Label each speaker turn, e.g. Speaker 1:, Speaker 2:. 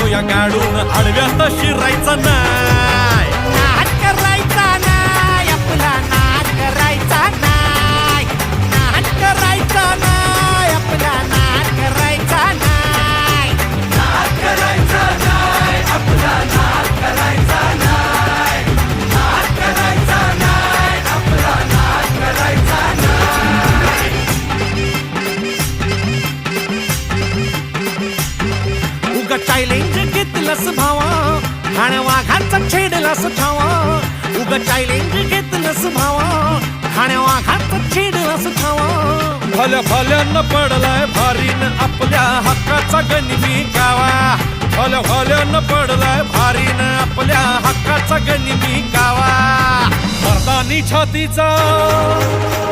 Speaker 1: घेऊया गाडून आडव्यात शिरायचा नाही.
Speaker 2: नाद करायचा नाही आपला, नाद करायचा नाही, नाद करायचा नाही आपला, नाद करायचा नाही,
Speaker 3: नाद करायचा नाही आपला, नाद करायचा नाही, नाद करायचा नाही आपला, नाद करायचा नाही.
Speaker 2: उगा चॅलेंज घेतलंस भावा, ठाण्या वाघाचा छेडलास ठावा. उगा चॅलेंज घेतलंस भावा, ठाण्या वाघाचा छेडलास ठावा.
Speaker 1: भल्या भल्यानं पडलाय भारीन आपल्या हक्काचा गनिमी गावा. भल्या भल्यानं पडलाय भारीन आपल्या हक्काचा गनिमी गावा. मर्दानी छातीचा